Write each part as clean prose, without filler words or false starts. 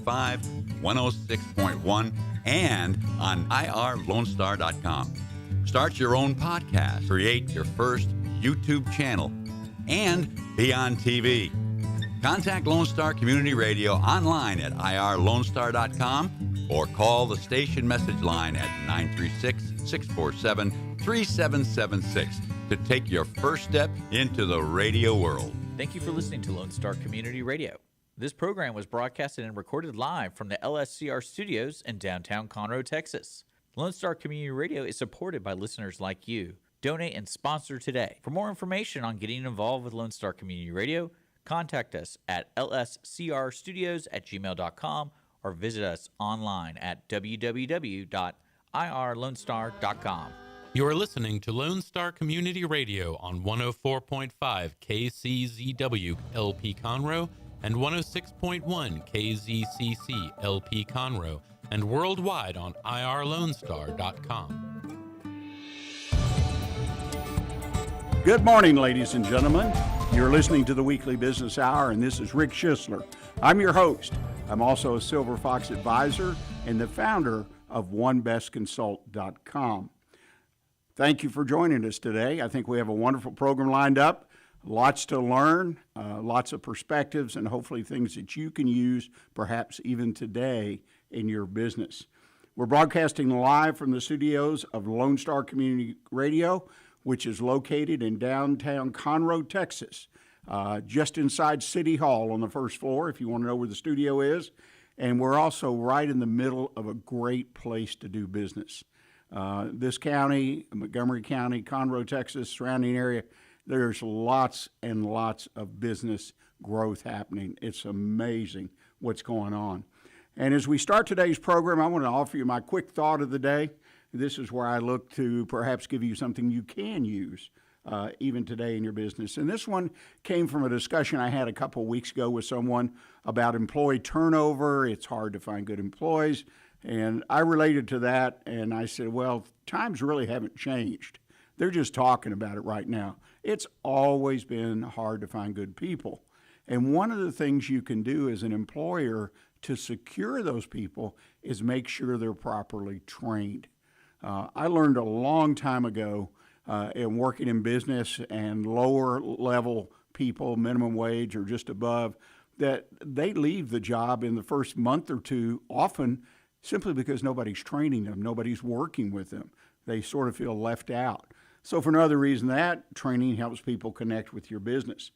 106.1, and on irlonestar.com. Start your own podcast, create your first YouTube channel, and be on TV. Contact Lone Star Community Radio online at irlonestar.com or call the station message line at 936-647-3776 to take your first step into the radio world. Thank you for listening to Lone Star Community Radio. This program was broadcasted and recorded live from the LSCR studios in downtown Conroe, Texas. Lone Star Community Radio is supported by listeners like you. Donate and sponsor today. For more information on getting involved with Lone Star Community Radio, contact us at lscrstudios@gmail.com or visit us online at www.irlonestar.com. You are listening to Lone Star Community Radio on 104.5 KCZW LP Conroe and 106.1 KZCC LP Conroe and worldwide on irlonestar.com. Good morning, ladies and gentlemen. You're listening to the Weekly Business Hour, and this is Rick Schisler. I'm your host. I'm also a Silver Fox advisor and the founder of OneBestConsult.com. Thank you for joining us today. I think we have a wonderful program lined up, lots to learn, lots of perspectives, and hopefully things that you can use perhaps even today in your business. We're broadcasting live from the studios of Lone Star Community Radio, which is located in downtown Conroe, Texas, just inside City Hall on the first floor, if you want to know where the studio is. And we're also right in the middle of a great place to do business. This county, Montgomery County, Conroe, Texas, surrounding area, there's lots and lots of business growth happening. It's amazing what's going on. And as we start today's program, I want to offer you my quick thought of the day. This is where I look to perhaps give you something you can use even today in your business. And this one came from a discussion I had a couple weeks ago with someone about employee turnover. It's hard to find good employees. And I related to that, and I said, well, times really haven't changed. They're just talking about it right now. It's always been hard to find good people. And one of the things you can do as an employer to secure those people is make sure they're properly trained. I learned a long time ago in working in business and lower level people, minimum wage or just above, that they leave the job in the first month or two, often simply because nobody's training them, nobody's working with them. They sort of feel left out. So for no other reason, that training helps people connect with your business.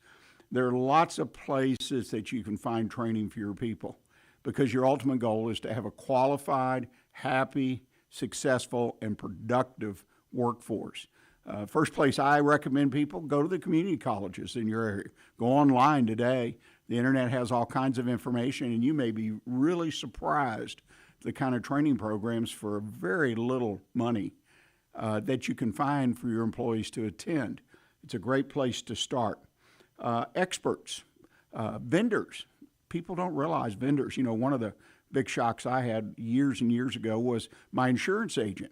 There are lots of places that you can find training for your people because your ultimate goal is to have a qualified, happy, successful, and productive workforce. First place I recommend people, go to the community colleges in your area. Go online today. The internet has all kinds of information, and you may be really surprised the kind of training programs for very little money that you can find for your employees to attend. It's a great place to start. Experts, vendors. People don't realize vendors. You know, one of the big shocks I had years and years ago was my insurance agent.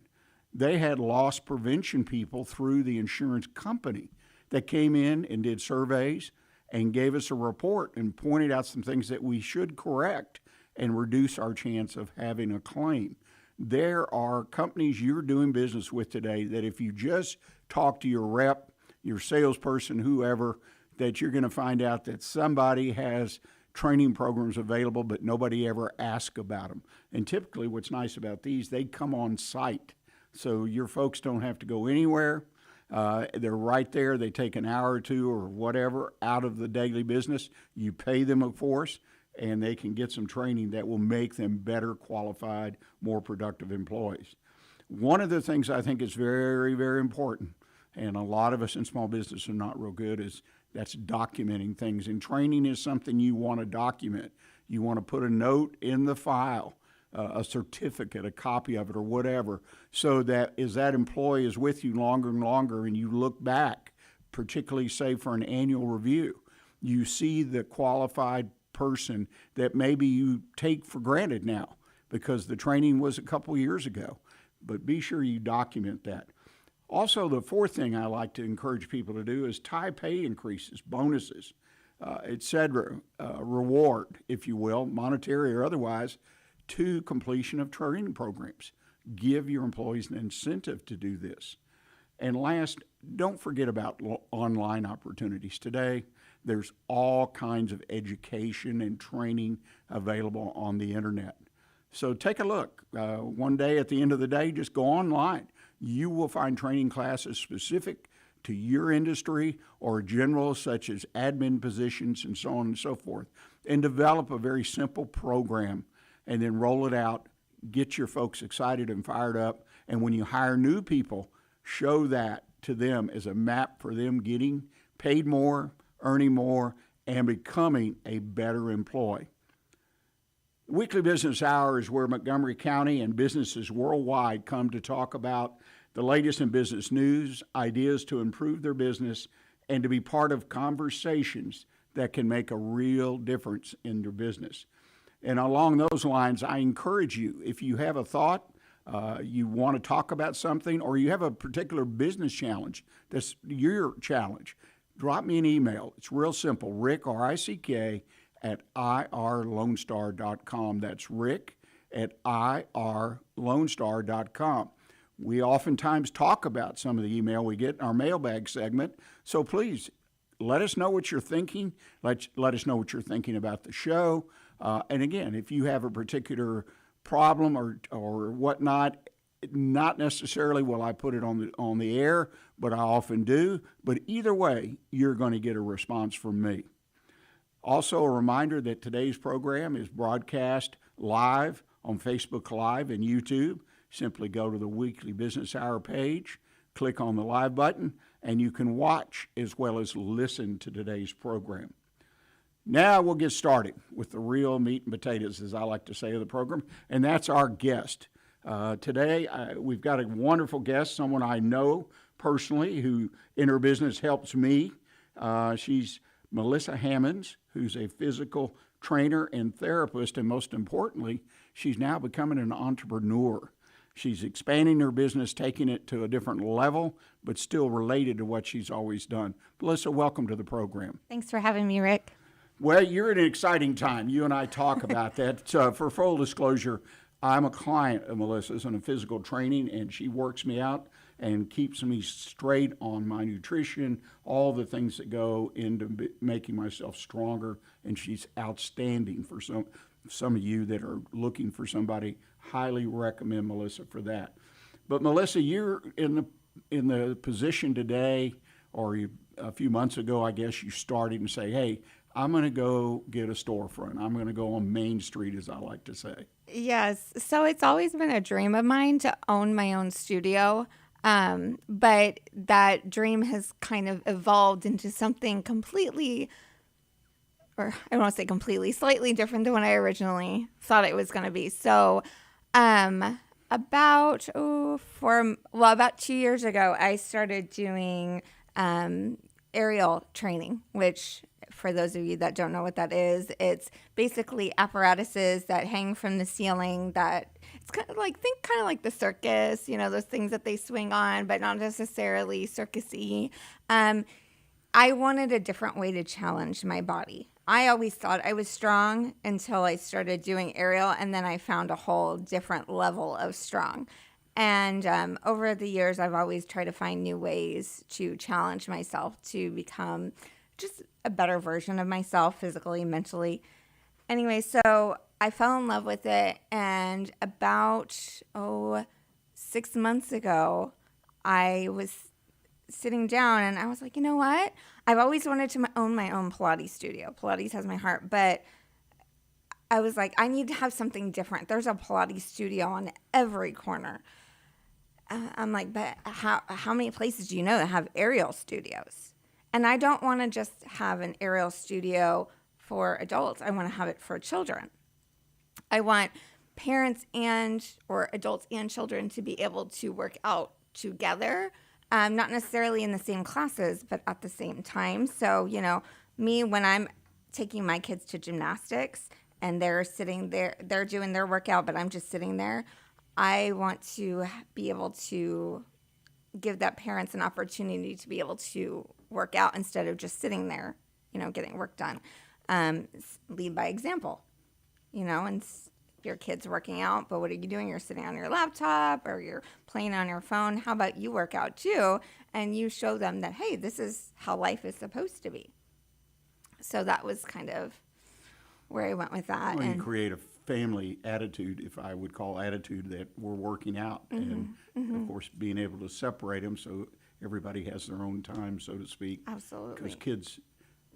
They had loss prevention people through the insurance company that came in and did surveys and gave us a report and pointed out some things that we should correct and reduce our chance of having a claim. There are companies you're doing business with today that if you just talk to your rep, your salesperson, whoever, that you're going to find out that somebody has training programs available, but nobody ever asks about them. And typically what's nice about these, they come on site. So your folks don't have to go anywhere. They're right there. They take an hour or two or whatever out of the daily business. You pay them, of course, and they can get some training that will make them better qualified, more productive employees. One of the things I think is very, very important, and a lot of us in small business are not real good, is that's documenting things. And training is something you want to document. You want to put a note in the file, a certificate, a copy of it or whatever, so that as that employee is with you longer and longer and you look back, particularly say for an annual review, you see the qualified person that maybe you take for granted now because the training was a couple years ago. But be sure you document that. Also, the fourth thing I like to encourage people to do is tie pay increases, bonuses. etc., reward, if you will, monetary or otherwise, to completion of training programs. Give your employees an incentive to do this. And last, don't forget about online opportunities. Today, there's all kinds of education and training available on the internet. So take a look. One day at the end of the day, just go online. You will find training classes specific to your industry or general, such as admin positions and so on and so forth, and develop a very simple program and then roll it out, get your folks excited and fired up. And when you hire new people, show that to them as a map for them getting paid more, earning more, and becoming a better employee. The Weekly Business Hour is where Montgomery County and businesses worldwide come to talk about the latest in business news, ideas to improve their business, and to be part of conversations that can make a real difference in their business. And along those lines, I encourage you, if you have a thought, you want to talk about something, or you have a particular business challenge that's your challenge, drop me an email. It's real simple, Rick, R-I-C-K, at irlonestar.com. That's Rick at irlonestar.com. We oftentimes talk about some of the email we get in our mailbag segment, so please let us know what you're thinking. Let us know what you're thinking about the show. And again, if you have a particular problem or whatnot, not necessarily will I put it on the air, but I often do. But either way, you're going to get a response from me. Also, a reminder that today's program is broadcast live on Facebook Live and YouTube. Simply go to the Weekly Business Hour page, click on the live button, and you can watch as well as listen to today's program. Now we'll get started with the real meat and potatoes, as I like to say, of the program, and that's our guest. Today, we've got a wonderful guest, someone I know personally who in her business helps me. She's Melissa Hammons, who's a physical trainer and therapist, and most importantly, she's now becoming an entrepreneur. She's expanding her business, taking it to a different level, but still related to what she's always done. Melissa, welcome to the program. Thanks for having me, Rick. Well, you're at an exciting time. You and I talk about that. For full disclosure, I'm a client of Melissa's in a physical training, and she works me out and keeps me straight on my nutrition, all the things that go into making myself stronger, and she's outstanding for some of you that are looking for somebody. Highly recommend Melissa for that. But Melissa, you're in the position today, or a few months ago, I guess, you started and say, hey, I'm going to go get a storefront. I'm going to go on Main Street, as I like to say. Yes. So it's always been a dream of mine to own my own studio. But that dream has kind of evolved into something completely, or I don't want to say completely, slightly different than what I originally thought it was going to be. So about 2 years ago, I started doing aerial training, which for those of you that don't know what that is, it's basically apparatuses that hang from the ceiling that it's kind of like the circus, those things that they swing on, but not necessarily circus-y. I wanted a different way to challenge my body. I always thought I was strong until I started doing aerial, and then I found a whole different level of strong. And over the years, I've always tried to find new ways to challenge myself to become just a better version of myself, physically, mentally. Anyway, so I fell in love with it, and about 6 months ago, I was sitting down, and I was like, you know what? I've always wanted to own my own Pilates studio. Pilates has my heart, but I was like, I need to have something different. There's a Pilates studio on every corner. I'm like, but how many places do you know that have aerial studios? And I don't want to just have an aerial studio for adults. I want to have it for children. I want parents or adults and children to be able to work out together, not necessarily in the same classes, but at the same time. So, me, when I'm taking my kids to gymnastics and they're sitting there, they're doing their workout, but I'm just sitting there, I want to be able to give that parents an opportunity to be able to work out instead of just sitting there getting work done. Lead by example, and your kid's working out, but what are you doing? You're sitting on your laptop or you're playing on your phone. How about you work out too? And you show them that, hey, this is how life is supposed to be. So that was kind of where I went with that. Well, you create a family attitude, if I would call attitude, that we're working out. And of course, being able to separate them so everybody has their own time, so to speak. Absolutely. Because kids'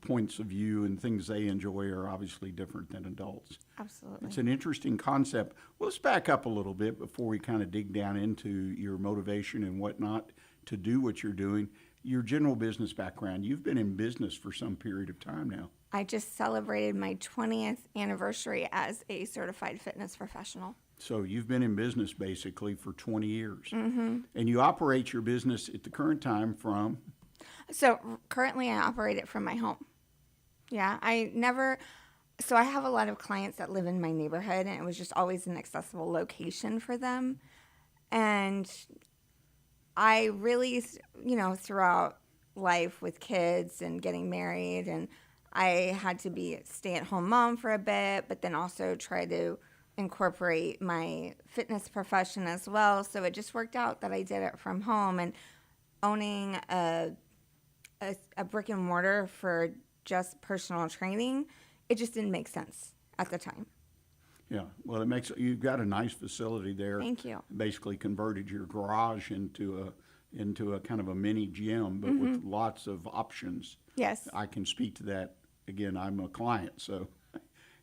points of view and things they enjoy are obviously different than adults. Absolutely. It's an interesting concept. Well, let's back up a little bit before we kind of dig down into your motivation and whatnot to do what you're doing. Your general business background, you've been in business for some period of time now. I just celebrated my 20th anniversary as a certified fitness professional. So you've been in business basically for 20 years. And you operate your business at the current time from? So currently I operate it from my home. Yeah, so I have a lot of clients that live in my neighborhood, and it was just always an accessible location for them. And I really, throughout life with kids and getting married, and I had to be a stay-at-home mom for a bit, but then also try to incorporate my fitness profession as well. So it just worked out that I did it from home, and owning a brick and mortar for just personal training, it just didn't make sense at the time. Yeah, well, you've got a nice facility there. Thank you. Basically converted your garage into a kind of a mini gym, but with lots of options. Yes. I can speak to that. Again, I'm a client, so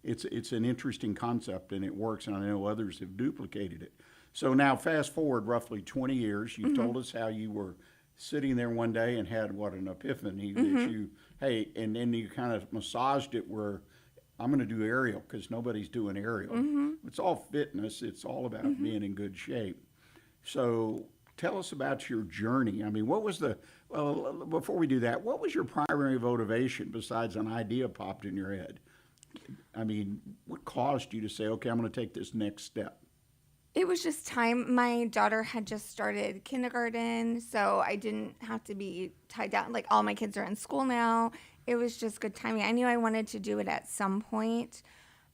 it's an interesting concept, and it works, and I know others have duplicated it. So now fast forward roughly 20 years, you've told us how you were sitting there one day and had an epiphany that and then you kind of massaged it where I'm going to do aerial because nobody's doing aerial. It's all fitness. It's all about being in good shape. So tell us about your journey. I mean, before we do that, what was your primary motivation besides an idea popped in your head? I mean, what caused you to say, okay, I'm going to take this next step? It was just time. My daughter had just started kindergarten, so I didn't have to be tied down. Like, all my kids are in school now. It was just good timing. I knew I wanted to do it at some point,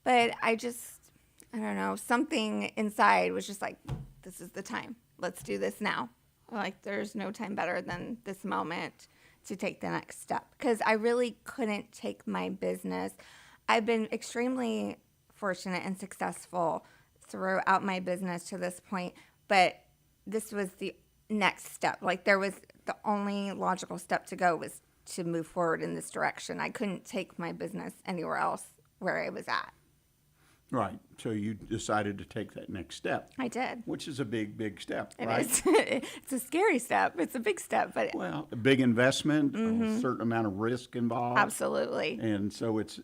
but I don't know, something inside was just like, this is the time. Let's do this now. Like, there's no time better than this moment to take the next step, because I really couldn't take my business. I've been extremely fortunate and successful throughout my business to this point, but this was the next step. Like, there was the only logical step to go was to move forward in this direction. I couldn't take my business anywhere else where I was at. Right. So you decided to take that next step. I did. Which is a big, big step, It right? is. It's a scary step. It's a big step, but Well, a big investment, a certain amount of risk involved. absolutely. And so it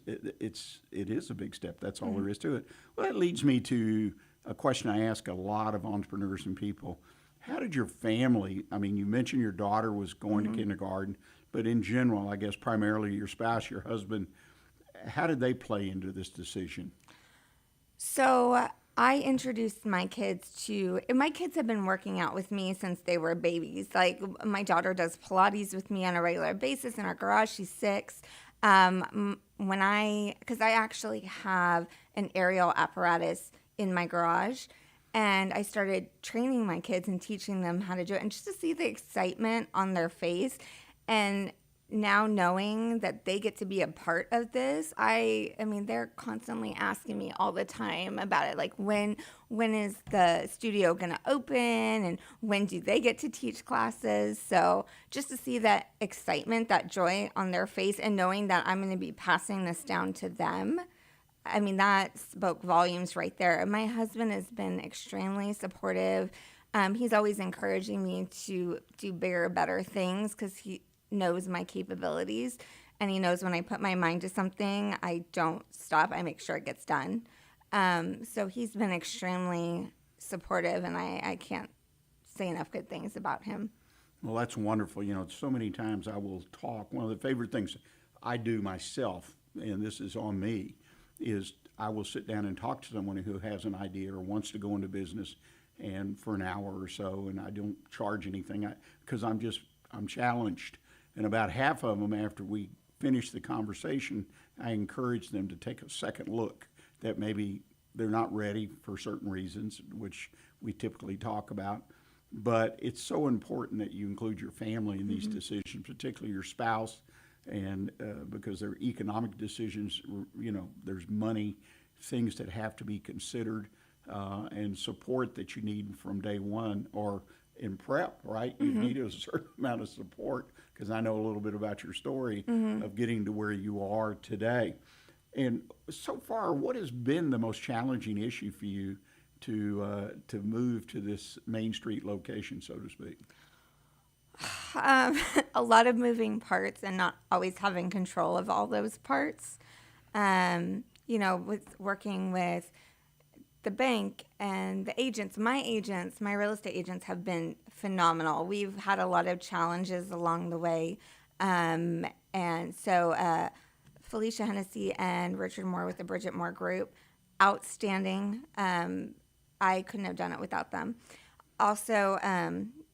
is a big step. That's all there is to it. Well, that leads me to a question I ask a lot of entrepreneurs and people. How did your family, I mean, you mentioned your daughter was going to kindergarten, but in general, I guess primarily your spouse, your husband, how did they play into this decision? So I introduced my kids my kids have been working out with me since they were babies. Like, my daughter does Pilates with me on a regular basis in our garage. She's 6. Because I actually have an aerial apparatus in my garage, and I started training my kids and teaching them how to do it, and just to see the excitement on their face, and now knowing that they get to be a part of this, I mean, they're constantly asking me all the time about it. Like, when is the studio going to open, and when do they get to teach classes? So just to see that excitement, that joy on their face, and knowing that I'm going to be passing this down to them, I mean, that spoke volumes right there. My husband has been extremely supportive. He's always encouraging me to do bigger, better things, because he knows my capabilities, and he knows when I put my mind to something, I don't stop. I make sure it gets done. So he's been extremely supportive, and I can't say enough good things about him. Well, that's wonderful. You know, so many times I will talk. One of the favorite things I do myself, and this is on me, is I will sit down and talk to someone who has an idea or wants to go into business, and for an hour or so, and I don't charge anything because I'm challenged. And about half of them, after we finish the conversation, I encourage them to take a second look, that maybe they're not ready for certain reasons, which we typically talk about. But it's so important that you include your family in these decisions, particularly your spouse, and because they're economic decisions, there's money, things that have to be considered, and support that you need from day one, or in prep, right? You need a certain amount of support, because I know a little bit about your story of getting to where you are today. And so far, what has been the most challenging issue for you to move to this Main Street location, so to speak? A lot of moving parts and not always having control of all those parts. With working with the bank and the agents, my real estate agents have been phenomenal. We've had a lot of challenges along the way. And so Felicia Hennessy and Richard Moore with the Bridget Moore Group, outstanding. I couldn't have done it without them. Also,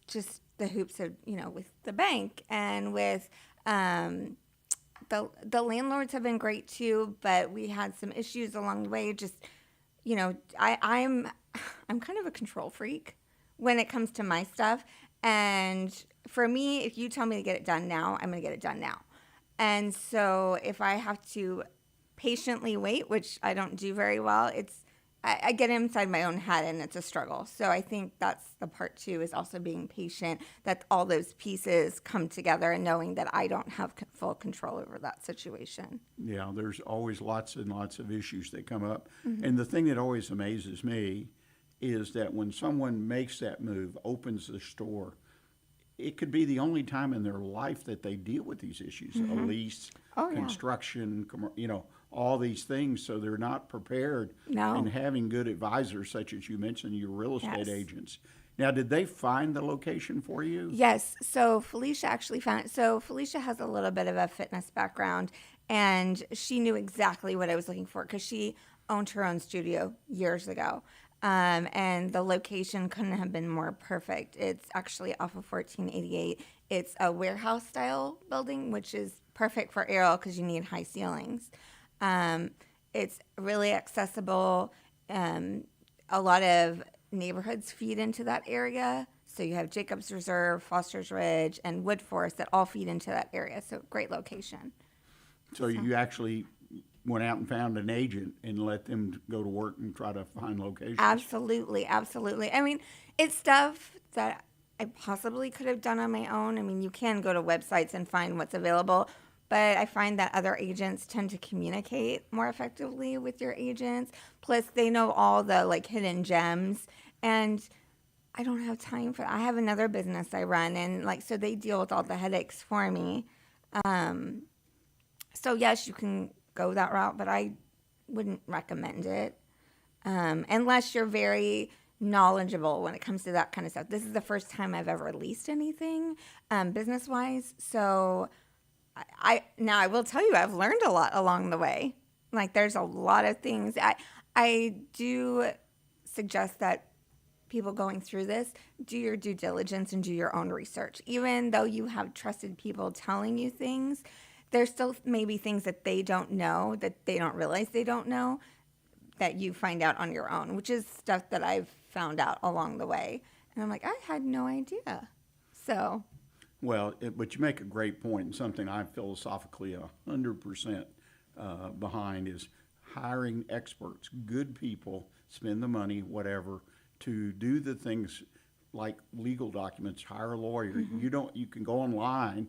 just the hoops of, with the bank and with the landlords have been great too, but we had some issues along the way. Just, I'm kind of a control freak when it comes to my stuff. And for me, if you tell me to get it done now, I'm going to get it done now. And so if I have to patiently wait, which I don't do very well, I get inside my own head and it's a struggle. So I think that's the part too, is also being patient, that all those pieces come together and knowing that I don't have full control over that situation. Yeah, there's always lots and lots of issues that come up. And the thing that always amazes me is that when someone makes that move, opens the store, it could be the only time in their life that they deal with these issues, a lease, construction, all these things. So they're not prepared. No. And having good advisors, such as you mentioned, your real estate agents. Now, did they find the location for you? Yes. So Felicia actually found it. So Felicia has a little bit of a fitness background, and she knew exactly what I was looking for because she owned her own studio years ago. And the location couldn't have been more perfect. It's actually off of 1488. It's a warehouse style building, which is perfect for aerial because you need high ceilings. It's really accessible. A lot of neighborhoods feed into that area. So you have Jacobs Reserve, Foster's Ridge, and Wood Forest that all feed into that area. So great location. So you actually went out and found an agent and let them go to work and try to find locations? Absolutely, absolutely. I mean, it's stuff that I possibly could have done on my own. I mean, you can go to websites and find what's available, but I find that other agents tend to communicate more effectively with your agents. Plus, they know all the hidden gems, and I don't have time for that. I have another business I run, and so they deal with all the headaches for me. So yes, you can go that route, but I wouldn't recommend it unless you're very knowledgeable when it comes to that kind of stuff. This is the first time I've ever leased anything business-wise, so I will tell you I've learned a lot along the way. There's a lot of things. I do suggest that people going through this do your due diligence and do your own research. Even though you have trusted people telling you things, there's still maybe things that they don't know, that they don't realize they don't know, that you find out on your own, which is stuff that I've found out along the way. And I'm like, I had no idea. So. Well, but you make a great point, and something I'm philosophically 100% behind is hiring experts, good people, spend the money, whatever, to do the things like legal documents, hire a lawyer. You can go online,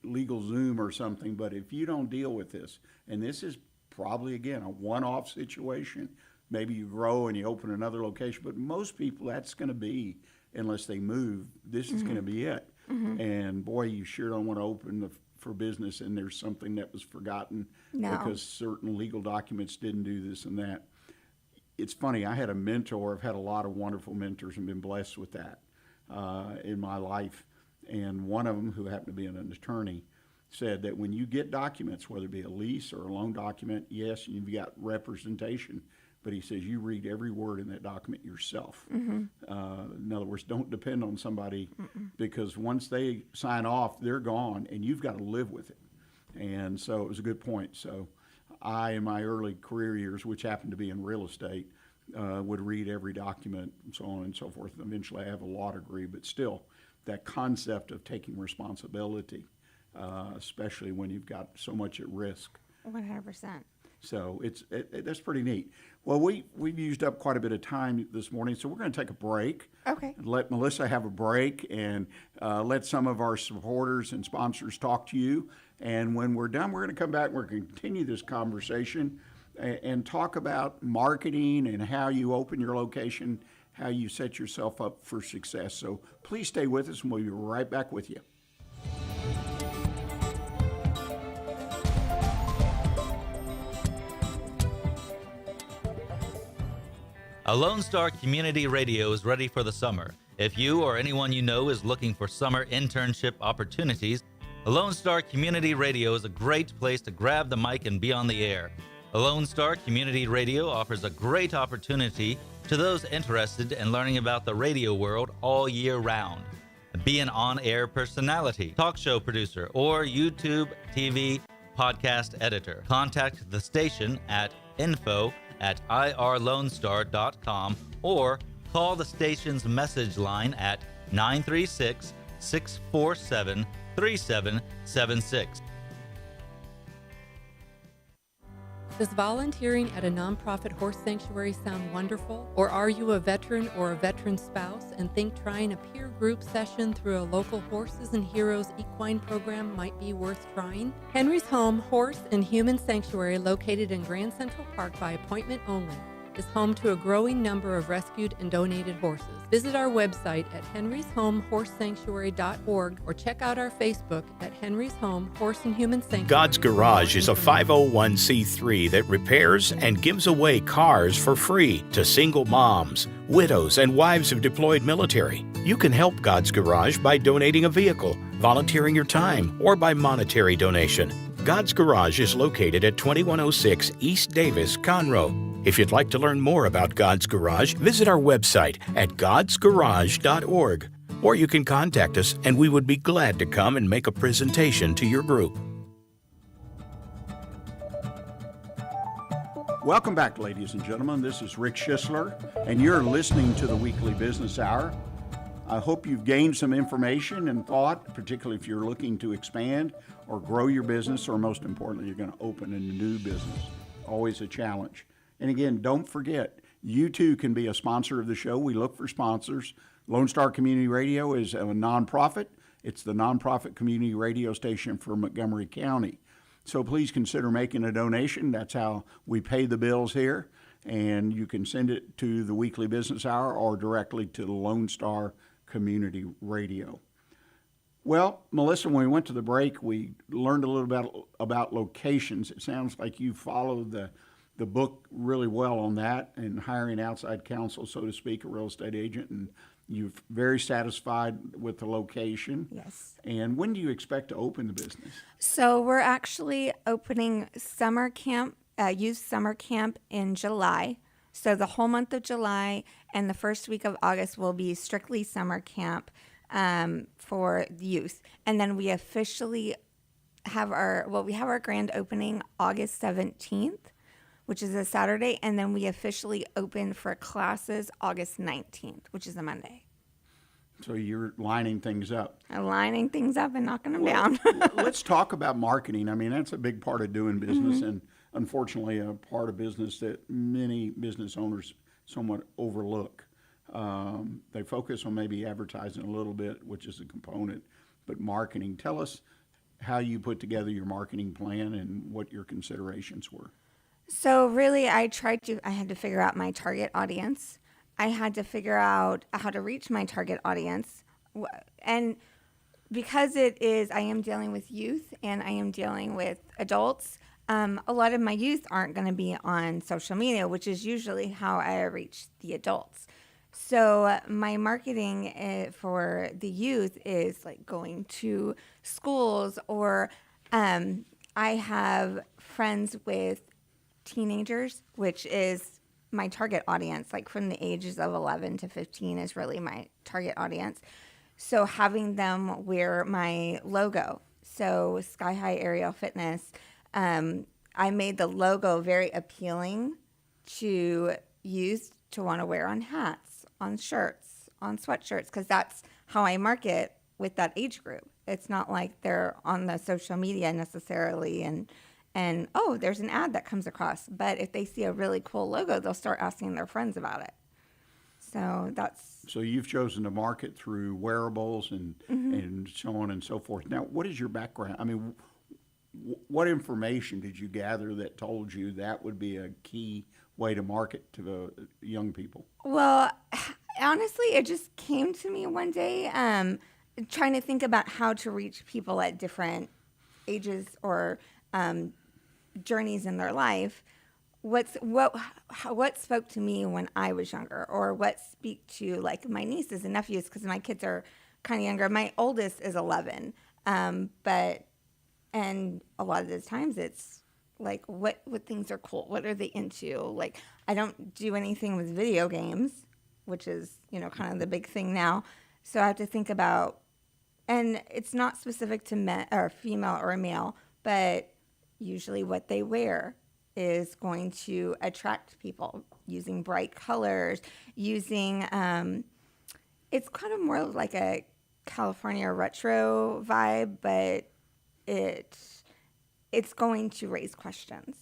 LegalZoom or something, but if you don't deal with this, and this is probably, again, a one-off situation, maybe you grow and you open another location, but most people, that's going to be, unless they move, this is going to be it. And boy, you sure don't want to open for business and there's something that was forgotten because certain legal documents didn't do this and that. It's funny, I had a mentor, I've had a lot of wonderful mentors and been blessed with that in my life. And one of them, who happened to be an attorney, said that when you get documents, whether it be a lease or a loan document, yes, you've got representation, but he says you read every word in that document yourself. In other words, don't depend on somebody because once they sign off, they're gone, and you've got to live with it. And so it was a good point. So I, in my early career years, which happened to be in real estate, would read every document and so on and so forth. And eventually I have a law degree, but still that concept of taking responsibility, especially when you've got so much at risk. 100%. So that's pretty neat. Well, we've used up quite a bit of time this morning, so we're going to take a break. Okay. Let Melissa have a break and let some of our supporters and sponsors talk to you. And when we're done, we're going to come back and we're going to continue this conversation and talk about marketing and how you open your location, how you set yourself up for success. So please stay with us, and we'll be right back with you. A Lone Star Community Radio is ready for the summer. If you or anyone you know is looking for summer internship opportunities, a Lone Star Community Radio is a great place to grab the mic and be on the air. A Lone Star Community Radio offers a great opportunity to those interested in learning about the radio world all year round. Be an on-air personality, talk show producer, or YouTube, TV, podcast editor. Contact the station at info@irlonestar.com or call the station's message line at 936-647-3776. Does volunteering at a nonprofit horse sanctuary sound wonderful? Or are you a veteran or a veteran spouse and think trying a peer group session through a local Horses and Heroes equine program might be worth trying? Henry's Home Horse and Human Sanctuary, located in Grand Central Park by appointment only, is home to a growing number of rescued and donated horses. Visit our website at henryshomehorsesanctuary.org or check out our Facebook at Henry's Home Horse and Human Sanctuary. God's Garage is a 501c3 that repairs and gives away cars for free to single moms, widows, and wives of deployed military. You can help God's Garage by donating a vehicle, volunteering your time, or by monetary donation. God's Garage is located at 2106 East Davis, Conroe. If you'd like to learn more about God's Garage, visit our website at godsgarage.org. Or you can contact us and we would be glad to come and make a presentation to your group. Welcome back, ladies and gentlemen. This is Rick Schisler, and you're listening to the Weekly Business Hour. I hope you've gained some information and thought, particularly if you're looking to expand or grow your business, or most importantly, you're going to open a new business. Always a challenge. And again, don't forget, you too can be a sponsor of the show. We look for sponsors. Lone Star Community Radio is a nonprofit. It's the nonprofit community radio station for Montgomery County. So please consider making a donation. That's how we pay the bills here. And you can send it to the Weekly Business Hour or directly to the Lone Star Community Radio. Well, Melissa, when we went to the break, we learned a little about locations. It sounds like you followed the book really well on that, and hiring outside counsel, so to speak, a real estate agent, and you're very satisfied with the location. Yes. And when do you expect to open the business? So we're actually opening summer camp, youth summer camp in July. So the whole month of July and the first week of August will be strictly summer camp for the youth. And then we officially have our grand opening August 17th, which is a Saturday, and then we officially open for classes August 19th, which is a Monday. So you're lining things up. Lining things up and knocking them down. Let's talk about marketing. I mean, that's a big part of doing business, and unfortunately a part of business that many business owners somewhat overlook. They focus on maybe advertising a little bit, which is a component, but marketing. Tell us how you put together your marketing plan and what your considerations were. So really, I had to figure out my target audience. I had to figure out how to reach my target audience. And because I am dealing with youth and I am dealing with adults, a lot of my youth aren't going to be on social media, which is usually how I reach the adults. So my marketing for the youth is like going to schools, or I have friends with teenagers, which is my target audience, like from the ages of 11 to 15 is really my target audience. So having them wear my logo. So Sky High Aerial Fitness, I made the logo very appealing to use to want to wear on hats, on shirts, on sweatshirts, because that's how I market with that age group. It's not like they're on the social media necessarily and oh, there's an ad that comes across. But if they see a really cool logo, they'll start asking their friends about it. So you've chosen to market through wearables and so on and so forth. Now, what is your background? I mean, what information did you gather that told you that would be a key way to market to the young people? Well, honestly, it just came to me one day, trying to think about how to reach people at different ages or journeys in their life. What spoke to me when I was younger, or what speak to like my nieces and nephews, because my kids are kind of younger. My oldest is 11, and a lot of the times it's like what things are cool, what are they into? Like I don't do anything with video games, which is kind of the big thing now. So I have to think about, and it's not specific to men or female or male, but usually what they wear is going to attract people, using bright colors, using it's kind of more like a California retro vibe, but it's going to raise questions.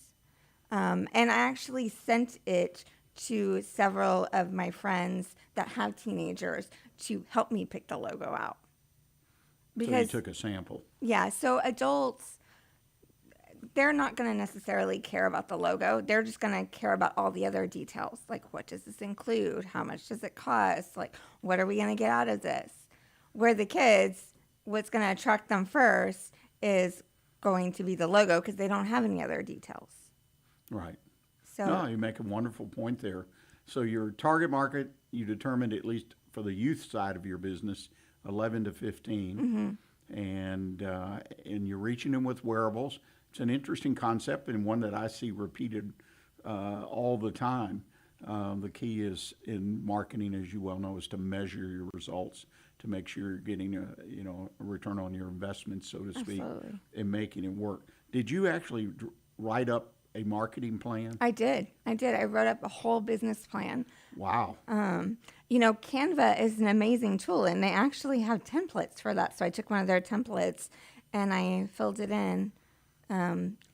And I actually sent it to several of my friends that have teenagers to help me pick the logo out. Because so you took a sample. Yeah, so adults, they're not going to necessarily care about the logo. They're just going to care about all the other details, like what does this include? How much does it cost? Like, what are we going to get out of this? Where the kids, what's going to attract them first is going to be the logo because they don't have any other details. Right. So no, you make a wonderful point there. So your target market, you determined at least for the youth side of your business, 11 to 15, and you're reaching them with wearables. It's an interesting concept and one that I see repeated all the time. The key is in marketing, as you well know, is to measure your results to make sure you're getting a return on your investment, so to speak, and making it work. Did you actually write up a marketing plan? I did. I wrote up a whole business plan. Wow. Canva is an amazing tool, and they actually have templates for that. So I took one of their templates and I filled it in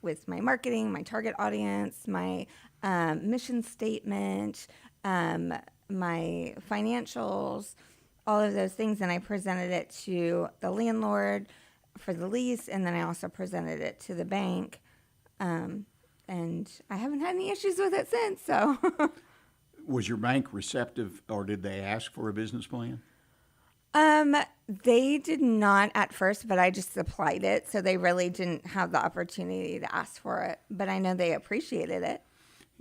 with my marketing, my target audience, my mission statement, my financials, all of those things. And I presented it to the landlord for the lease, and then I also presented it to the bank. And I haven't had any issues with it since. So, was your bank receptive, or did they ask for a business plan? They did not at first, but I just supplied it, so they really didn't have the opportunity to ask for it. But I know they appreciated it.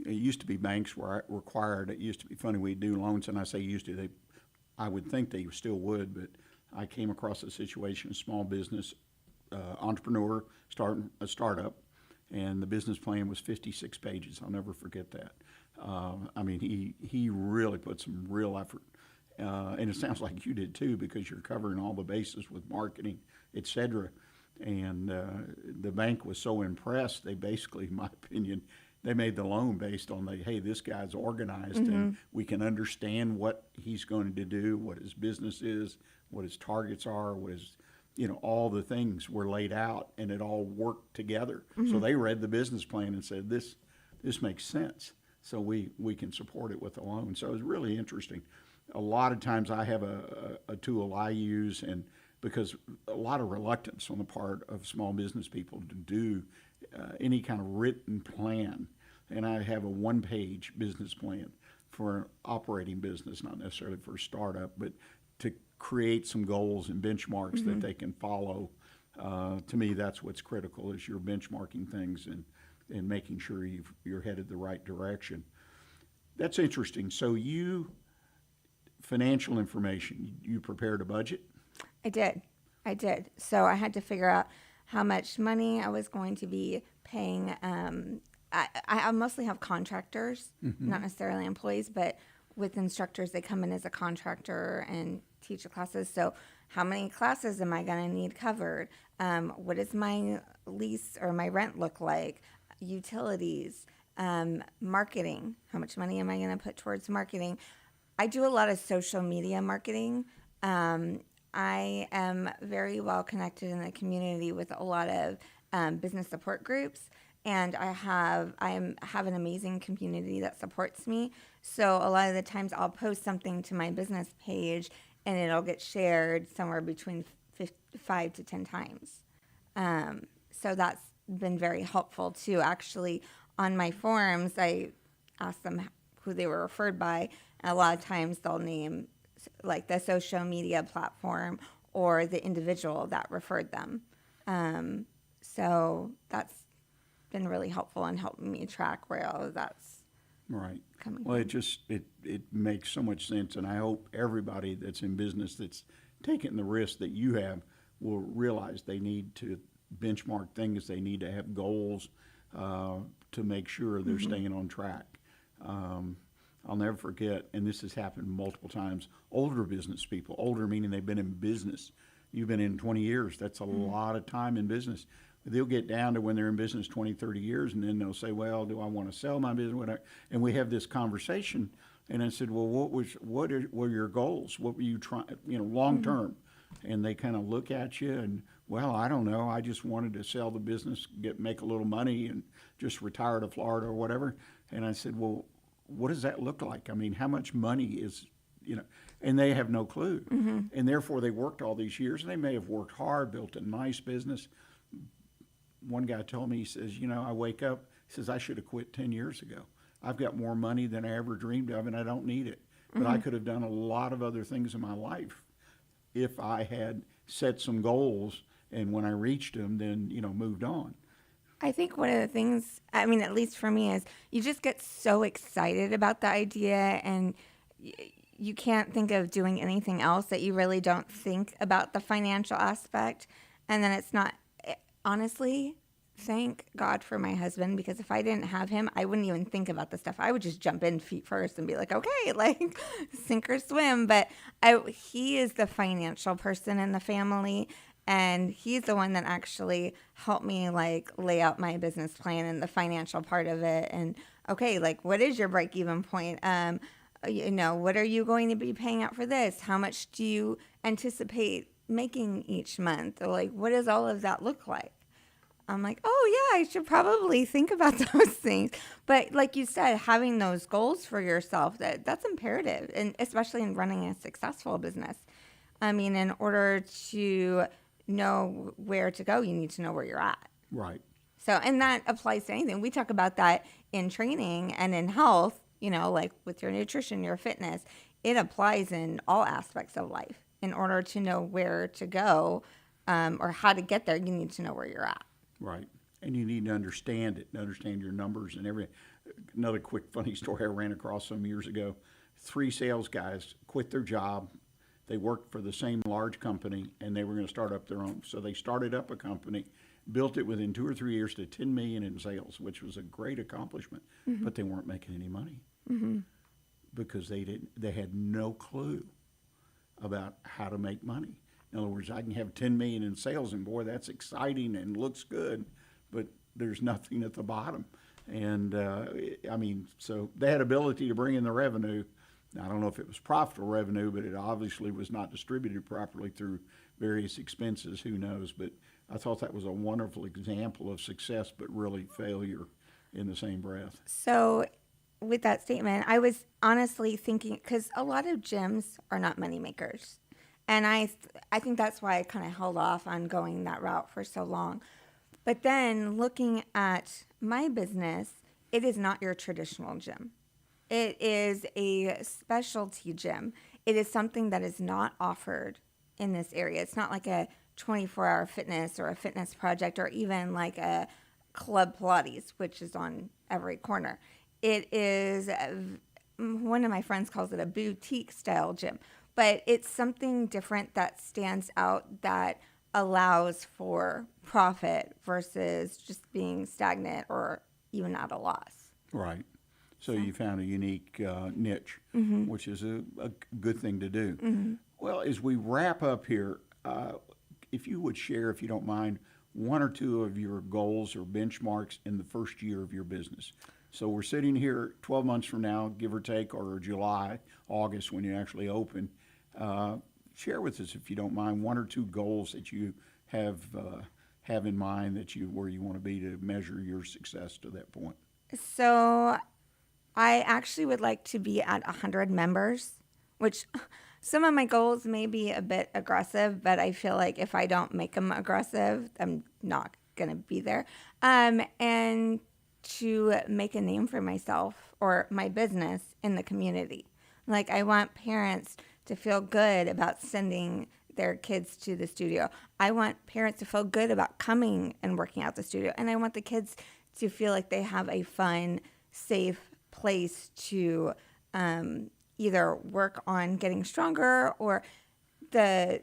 It used to be banks were required. It used to be funny. We'd do loans, and I say used to. I would think they still would, but I came across a situation, a small business entrepreneur starting a startup, and the business plan was 56 pages. I'll never forget that. He really put some real effort. And it sounds like you did too, because you're covering all the bases with marketing, et cetera. And the bank was so impressed, they basically, in my opinion, they made the loan based on hey, this guy's organized, and we can understand what he's going to do, what his business is, what his targets are, what his, all the things were laid out, and it all worked together. So they read the business plan and said, this makes sense. So we can support it with a loan. So it was really interesting. A lot of times I have a tool I use, and because a lot of reluctance on the part of small business people to do any kind of written plan. And I have a one-page business plan for an operating business, not necessarily for a startup, but to create some goals and benchmarks that they can follow. To me, that's what's critical, is you're benchmarking things and making sure you're headed the right direction. That's interesting. So financial information, you prepared a budget? I did. So I had to figure out how much money I was going to be paying. I mostly have contractors, not necessarily employees, but with instructors, they come in as a contractor and teach the classes. So how many classes am I going to need covered? What does my lease or my rent look like? Utilities, marketing. How much money am I going to put towards marketing? I do a lot of social media marketing. I am very well connected in the community with a lot of business support groups, and I have an amazing community that supports me. So a lot of the times I'll post something to my business page, and it'll get shared somewhere between 5 to 10 times. So that's been very helpful too. Actually, on my forums, I ask them who they were referred by, and a lot of times they'll name like the social media platform or the individual that referred them. So that's been really helpful in helping me track where all of that's Right. coming Well, from. it makes so much sense, and I hope everybody that's in business that's taking the risk that you have will realize they need to benchmark things. They need to have goals to make sure they're staying on track. I'll never forget, and this has happened multiple times, older business people, older meaning they've been in business. You've been in 20 years. That's a lot of time in business. They'll get down to when they're in business 20, 30 years, and then they'll say, well, do I want to sell my business? Whatever. And we have this conversation, and I said, well, what were your goals? What were you trying, long term? And they kind of look at you and, well, I don't know. I just wanted to sell the business, make a little money, and just retire to Florida or whatever. And I said, well, what does that look like? I mean, how much money is, and they have no clue. And therefore they worked all these years, and they may have worked hard, built a nice business. One guy told me, he says, I wake up, he says, I should have quit 10 years ago. I've got more money than I ever dreamed of, and I don't need it. But I could have done a lot of other things in my life if I had set some goals, and when I reached them, then, moved on. I think one of the things, I mean, at least for me, is you just get so excited about the idea, and you can't think of doing anything else that you really don't think about the financial aspect. And then it's not, honestly, thank God for my husband, because if I didn't have him, I wouldn't even think about the stuff. I would just jump in feet first and be like, okay, like sink or swim. But he is the financial person in the family. And he's the one that actually helped me like lay out my business plan and the financial part of it. And okay, like what is your break-even point? What are you going to be paying out for this? How much do you anticipate making each month? Or like, what does all of that look like? I'm like, oh yeah, I should probably think about those things. But like you said, having those goals for yourself, that's imperative, and especially in running a successful business. I mean, in order to know where to go, you need to know where you're at. Right. So, and that applies to anything. We talk about that in training and in health, like with your nutrition, your fitness. It applies in all aspects of life. In order to know where to go or how to get there, you need to know where you're at. Right. And you need to understand it, and understand your numbers and everything. Another quick funny story I ran across some years ago. 3 sales guys quit their job. They worked for the same large company, and they were going to start up their own. So they started up a company, built it within 2 or 3 years to $10 million in sales, which was a great accomplishment. But they weren't making any money because they had no clue about how to make money. In other words, I can have $10 million in sales, and boy, that's exciting and looks good, but there's nothing at the bottom. And so they had ability to bring in the revenue. I don't know if it was profitable revenue, but it obviously was not distributed properly through various expenses. Who knows? But I thought that was a wonderful example of success, but really failure in the same breath. So with that statement, I was honestly thinking, because a lot of gyms are not money makers. And I think that's why I kind of held off on going that route for so long. But then looking at my business, it is not your traditional gym. It is a specialty gym. It is something that is not offered in this area. It's not like a 24-hour fitness or a fitness project or even like a Club Pilates, which is on every corner. It is, one of my friends calls it a boutique style gym, but it's something different that stands out, that allows for profit versus just being stagnant or even at a loss. Right. So you found a unique niche, which is a good thing to do. Well, as we wrap up here, if you would share, if you don't mind, one or two of your goals or benchmarks in the first year of your business. So we're sitting here 12 months from now, give or take, or July, August, when you actually open. Share with us, if you don't mind, one or two goals that you have in mind that where you want to be to measure your success to that point. So I actually would like to be at 100 members, which some of my goals may be a bit aggressive, but I feel like if I don't make them aggressive, I'm not going to be there. And to make a name for myself or my business in the community. Like, I want parents to feel good about sending their kids to the studio. I want parents to feel good about coming and working out the studio. And I want the kids to feel like they have a fun, safe place to either work on getting stronger, or the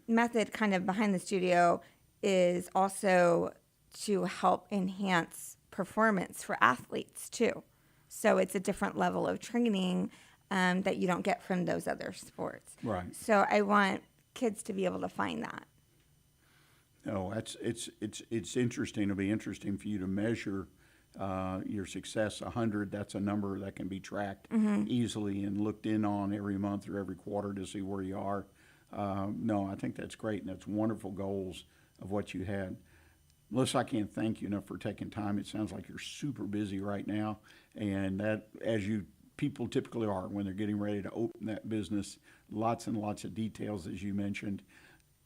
method kind of behind the studio is also to help enhance performance for athletes too. So it's a different level of training that you don't get from those other sports. Right. So I want kids to be able to find that. No, it's interesting. It'll be interesting for you to measure your success. 100, that's a number that can be tracked easily and looked in on every month or every quarter to see where you are. No, I think that's great, and that's wonderful goals of what you had. Melissa, I can't thank you enough for taking time. It sounds like you're super busy right now, and that, as people typically are when they're getting ready to open that business, lots and lots of details, as you mentioned.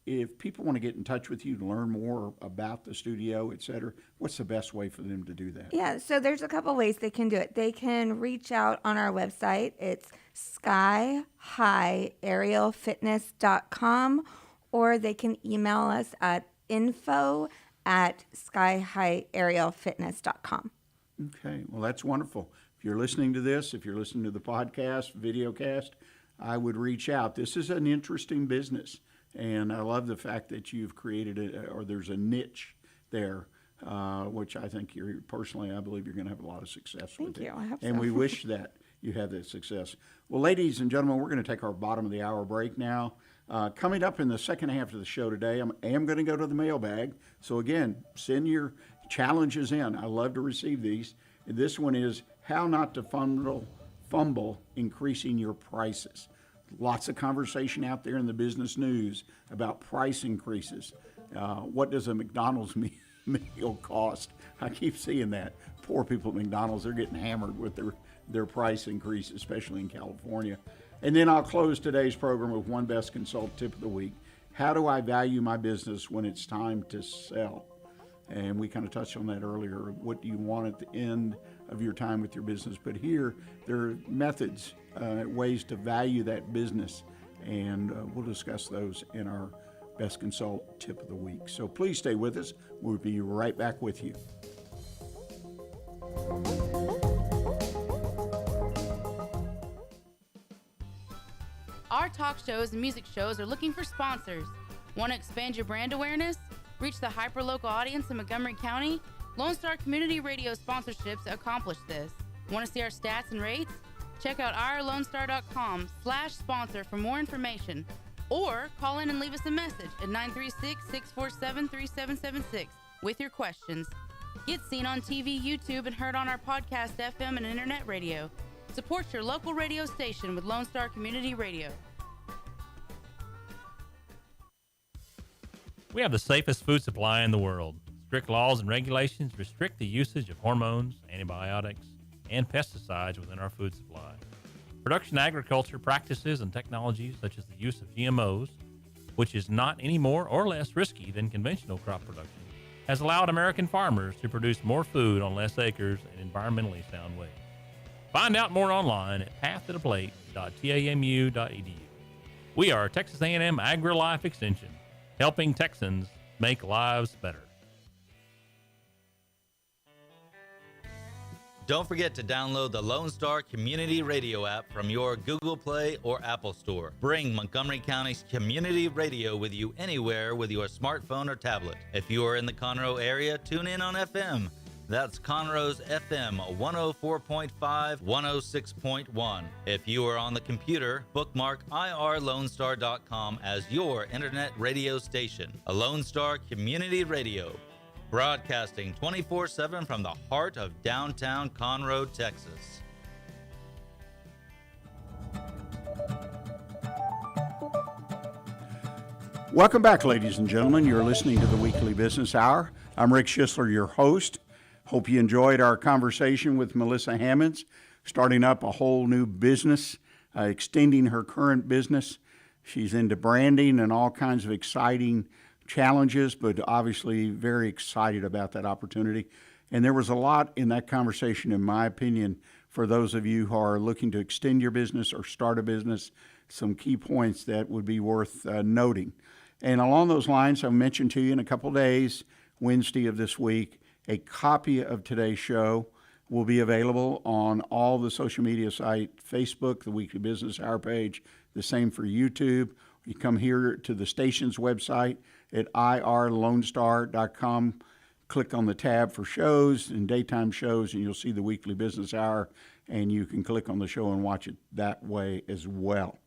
If people want to get in touch with you to learn more about the studio, et cetera, what's the best way for them to do that? Yeah, so there's a couple ways they can do it. They can reach out on our website. It's skyhighaerialfitness.com, or they can email us at info@skyhighaerialfitness.com. Okay, well, that's wonderful. If you're listening to this, if you're listening to the podcast, videocast, I would reach out. This is an interesting business, and I love the fact that you've created there's a niche there, which I think I believe you're going to have a lot of success with. Thank you. I hope and so. we wish that you have that success. Well, ladies and gentlemen, we're going to take our bottom of the hour break now. Coming up in the second half of the show today, I am going to go to the mailbag. So again, send your challenges in. I love to receive these. This one is how not to fumble increasing your prices. Lots of conversation out there in the business news about price increases. What does a McDonald's meal cost? I keep seeing that. Poor people at McDonald's, they're getting hammered with their price increase, especially in California. And then I'll close today's program with one best consult tip of the week. How do I value my business when it's time to sell? And we kind of touched on that earlier. What do you want at the end of your time with your business? But here, there are methods, ways to value that business, and we'll discuss those in our Best Consult Tip of the Week. So please stay with us. We'll be right back with you. Our talk shows and music shows are looking for sponsors. Want to expand your brand awareness? Reach the hyper-local audience in Montgomery County? Lone Star Community Radio sponsorships accomplish this. Want to see our stats and rates? Check out ourlonestar.com/sponsor for more information. Or call in and leave us a message at 936-647-3776 with your questions. Get seen on TV, YouTube, and heard on our podcast, FM, and internet radio. Support your local radio station with Lone Star Community Radio. We have the safest food supply in the world. Strict laws and regulations restrict the usage of hormones, antibiotics, and pesticides within our food supply. Production agriculture practices and technologies such as the use of GMOs, which is not any more or less risky than conventional crop production, has allowed American farmers to produce more food on less acres in environmentally sound ways. Find out more online at pathtotheplate.tamu.edu. We are Texas A&M AgriLife Extension, helping Texans make lives better. Don't forget to download the Lone Star Community Radio app from your Google Play or Apple Store. Bring Montgomery County's community radio with you anywhere with your smartphone or tablet. If you are in the Conroe area, tune in on FM. That's Conroe's FM 104.5, 106.1. If you are on the computer, bookmark irlonestar.com as your internet radio station. A Lone Star Community Radio, broadcasting 24/7 from the heart of downtown Conroe, Texas. Welcome back, ladies and gentlemen. You're listening to the Weekly Business Hour. I'm Rick Schisler, your host. Hope you enjoyed our conversation with Melissa Hammons, starting up a whole new business, extending her current business. She's into branding and all kinds of exciting challenges, but obviously very excited about that opportunity. And there was a lot in that conversation, in my opinion, for those of you who are looking to extend your business or start a business, some key points that would be worth noting. And along those lines, I'll mention to you in a couple days, Wednesday of this week, a copy of today's show will be available on all the social media sites, Facebook, the Weekly Business Hour page, the same for YouTube. You come here to the station's website at irlonestar.com, click on the tab for shows and daytime shows, and you'll see the Weekly Business Hour, and you can click on the show and watch it that way as well.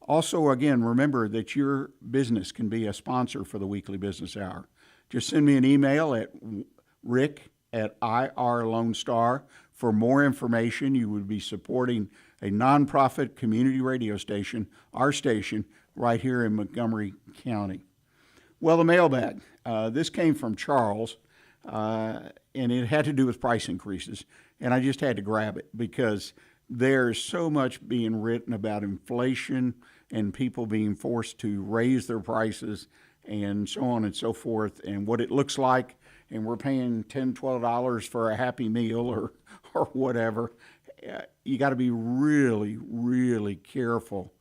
Also, again, remember that your business can be a sponsor for the Weekly Business Hour. Just send me an email at rick@irlonestar. For more information, you would be supporting a nonprofit community radio station, our station, right here in Montgomery County. Well, the mailbag. This came from Charles, and it had to do with price increases. And I just had to grab it because there's so much being written about inflation and people being forced to raise their prices and so on and so forth, and what it looks like, and we're paying $10, $12 for a Happy Meal or whatever. You got to be really, really careful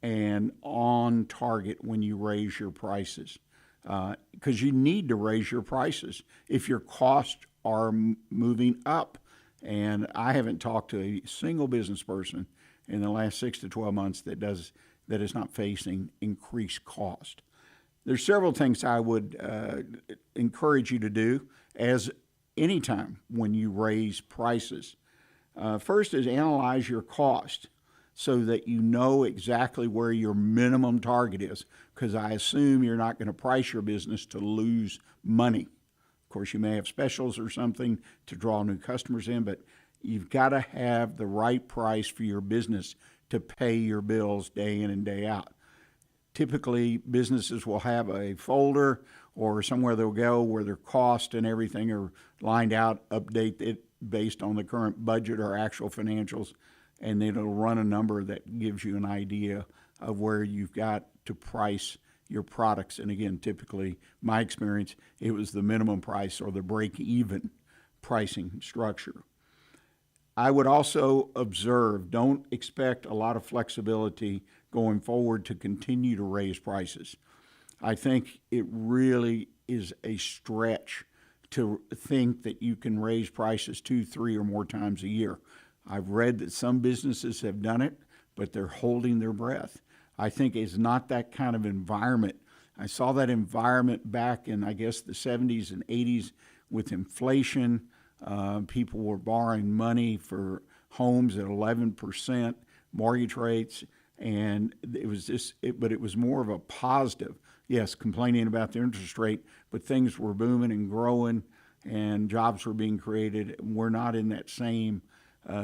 and on target when you raise your prices, because you need to raise your prices if your costs are moving up. And I haven't talked to a single business person in the last 6 to 12 months that is not facing increased cost. There's several things I would encourage you to do as anytime when you raise prices. First is analyze your cost so that you know exactly where your minimum target is, because I assume you're not going to price your business to lose money. Of course, you may have specials or something to draw new customers in, but you've got to have the right price for your business to pay your bills day in and day out. Typically, businesses will have a folder or somewhere they'll go where their cost and everything are lined out, update it based on the current budget or actual financials, and then it'll run a number that gives you an idea of where you've got to price your products. And again, typically, my experience, it was the minimum price or the break-even pricing structure. I would also observe, don't expect a lot of flexibility going forward to continue to raise prices. I think it really is a stretch to think that you can raise prices 2, 3, or more times a year. I've read that some businesses have done it, but they're holding their breath. I think it's not that kind of environment. I saw that environment back in, I guess, the 70s and 80s with inflation. People were borrowing money for homes at 11% mortgage rates, and it was but it was more of a positive. Yes, complaining about the interest rate, but things were booming and growing, and jobs were being created. We're not in that same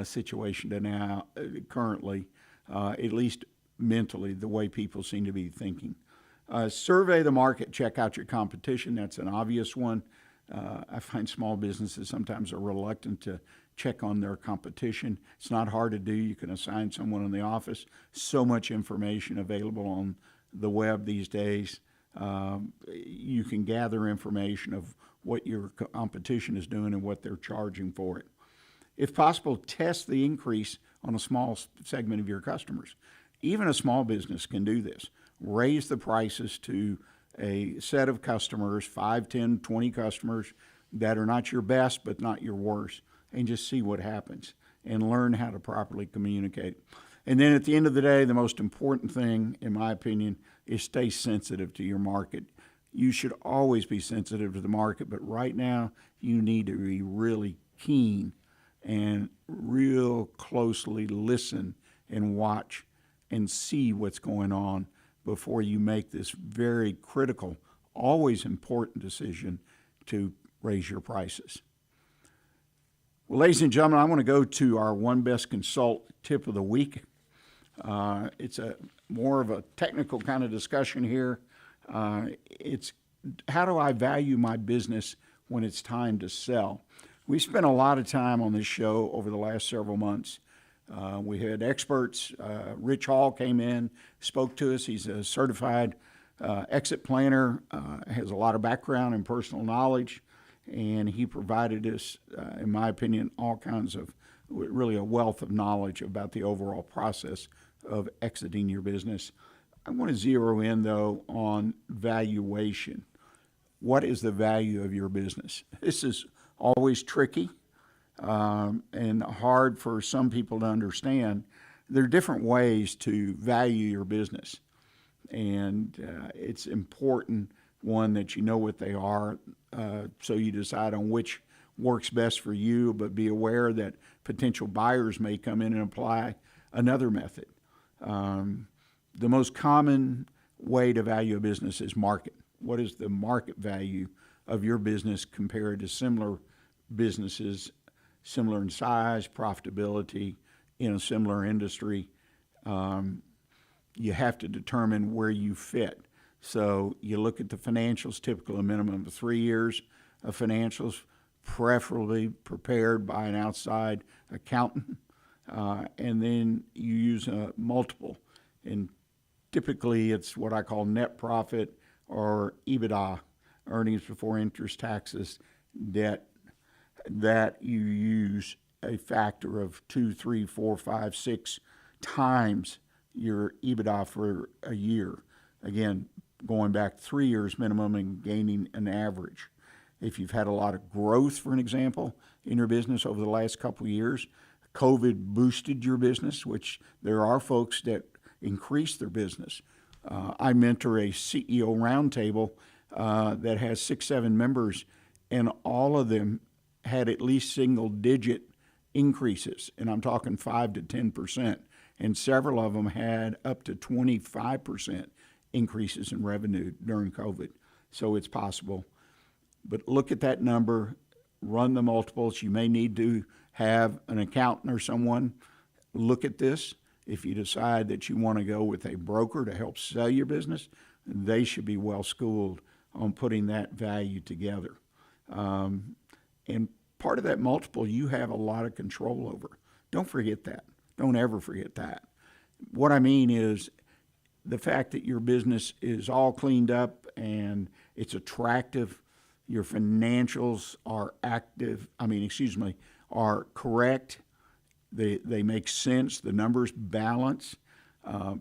situation now, currently, at least mentally, the way people seem to be thinking. Survey the market, check out your competition. That's an obvious one. I find small businesses sometimes are reluctant to check on their competition. It's not hard to do. You can assign someone in the office. So much information available on the web these days. You can gather information of what your competition is doing and what they're charging for it. If possible, test the increase on a small segment of your customers. Even a small business can do this. Raise the prices to a set of customers, 5, 10, 20 customers that are not your best but not your worst, and just see what happens and learn how to properly communicate. And then at the end of the day, the most important thing, in my opinion, is stay sensitive to your market. you should always be sensitive to the market, but right now you need to be really keen and real closely listen and watch and see what's going on before you make this very critical, always important decision to raise your prices. Well, ladies and gentlemen, I want to go to our One Best Consult tip of the week. It's a more of a technical kind of discussion here. It's how do I value my business when it's time to sell? We spent a lot of time on this show over the last several months. We had experts. Rich Hall came in, spoke to us. He's a certified exit planner, has a lot of background and personal knowledge, and he provided us, in my opinion, all kinds of, really a wealth of knowledge about the overall process of exiting your business. I want to zero in, though, on valuation. What is the value of your business? This is always tricky and hard for some people to understand. There are different ways to value your business, and it's important, one, that you know what they are, so you decide on which works best for you, but be aware that potential buyers may come in and apply another method. The most common way to value a business is market. What is the market value of your business compared to similar businesses, similar in size, profitability, in a similar industry? You have to determine where you fit. So you look at the financials, typical a minimum of 3 years of financials, preferably prepared by an outside accountant, and then you use a multiple. And typically it's what I call net profit or EBITDA, earnings before interest, taxes, debt, that you use a factor of 2, 3, 4, 5, 6 times your EBITDA for a year. Again, going back 3 years minimum and gaining an average. If you've had a lot of growth, for an example, in your business over the last couple of years, COVID boosted your business, which there are folks that increase their business. I mentor a CEO roundtable that has 6, 7 members, and all of them had at least single-digit increases, and I'm talking 5 to 10%, and several of them had up to 25% increases in revenue during COVID. So it's possible. But look at that number, run the multiples. You may need to have an accountant or someone look at this. If you decide that you want to go with a broker to help sell your business, they should be well schooled on putting that value together. And part of that multiple you have a lot of control over. Don't forget that. Don't ever forget that. What I mean is the fact that your business is all cleaned up and it's attractive, your financials are are correct, they make sense, the numbers balance.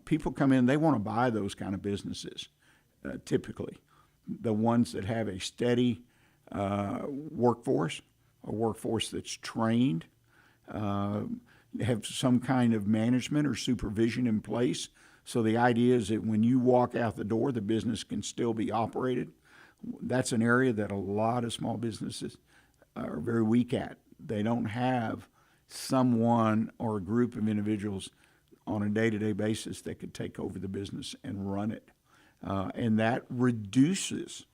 People come in, they want to buy those kind of businesses, typically. The ones that have a steady workforce, a workforce that's trained, have some kind of management or supervision in place. So the idea is that when you walk out the door, the business can still be operated. That's an area that a lot of small businesses are very weak at. They don't have someone or a group of individuals on a day-to-day basis that could take over the business and run it. And that reduces,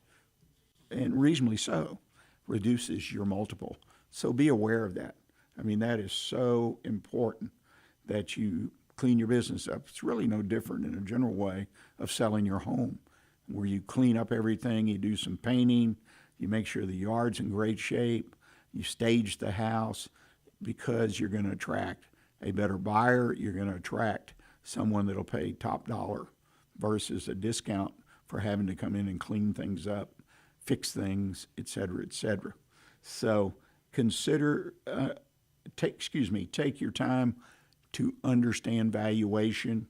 and reasonably so, reduces your multiple. So be aware of that. I mean, that is so important that you clean your business up. It's really no different in a general way of selling your home, where you clean up everything, you do some painting, you make sure the yard's in great shape, you stage the house, because you're going to attract a better buyer, you're going to attract someone that'll pay top dollar versus a discount for having to come in and clean things up, fix things, et cetera, et cetera. So consider, take your time to understand valuation,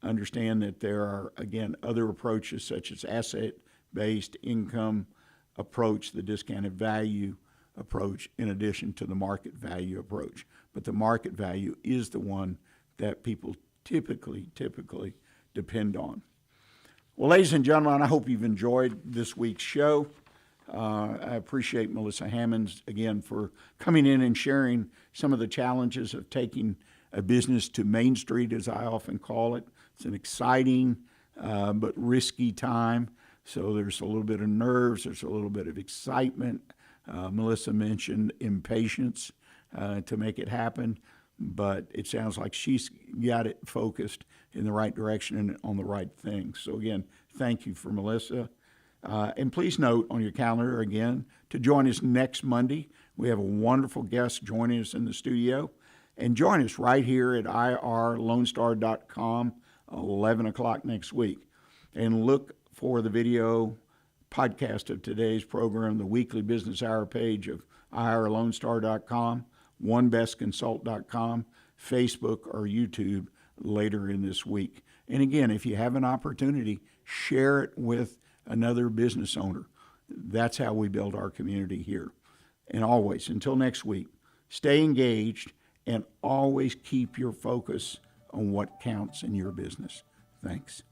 understand that there are, again, other approaches such as asset-based income approach, the discounted value approach, in addition to the market value approach. But the market value is the one that people typically depend on. Well, ladies and gentlemen, I hope you've enjoyed this week's show. I appreciate Melissa Hammons, again, for coming in and sharing some of the challenges of taking a business to Main Street, as I often call it. It's an exciting but risky time. So there's a little bit of nerves, there's a little bit of excitement. Melissa mentioned impatience to make it happen, but it sounds like she's got it focused in the right direction and on the right things. So again, thank you for Melissa. And please note on your calendar again to join us next Monday. We have a wonderful guest joining us in the studio. And join us right here at irlonestar.com, 11 o'clock next week. And look for the video podcast of today's program, the weekly business hour page of irlonestar.com, onebestconsult.com, Facebook, or YouTube later in this week. And again, if you have an opportunity, share it with another business owner. That's how we build our community here. And always, until next week, stay engaged and always keep your focus on what counts in your business. Thanks.